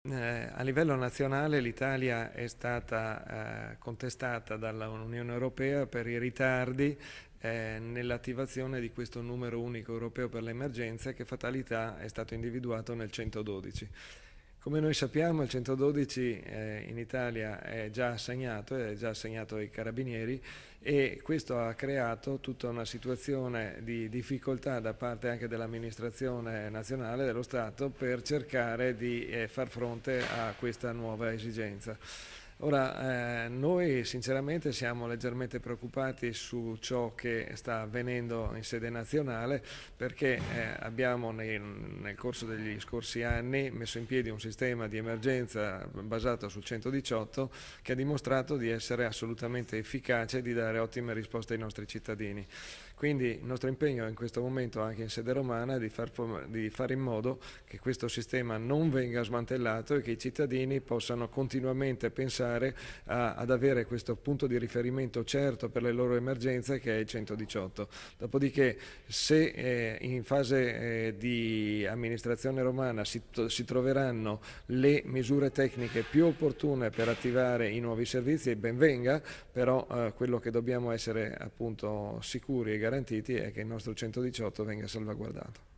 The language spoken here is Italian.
A livello nazionale l'Italia è stata contestata dall'Unione Europea per i ritardi nell'attivazione di questo numero unico europeo per le emergenze, che fatalità è stato individuato nel 112. Come noi sappiamo, il 112 in Italia è già assegnato ai carabinieri, e questo ha creato tutta una situazione di difficoltà da parte anche dell'amministrazione nazionale dello Stato per cercare di far fronte a questa nuova esigenza. Ora, noi sinceramente siamo leggermente preoccupati su ciò che sta avvenendo in sede nazionale, perché abbiamo nel corso degli scorsi anni messo in piedi un sistema di emergenza basato sul 118 che ha dimostrato di essere assolutamente efficace e di dare ottime risposte ai nostri cittadini. Quindi il nostro impegno in questo momento anche in sede romana è di fare in modo che questo sistema non venga smantellato e che i cittadini possano continuamente pensare ad avere questo punto di riferimento certo per le loro emergenze, che è il 118. Dopodiché, se in fase di amministrazione romana si troveranno le misure tecniche più opportune per attivare i nuovi servizi, ben venga, però quello che dobbiamo essere appunto sicuri e garantiti è che il nostro 118 venga salvaguardato.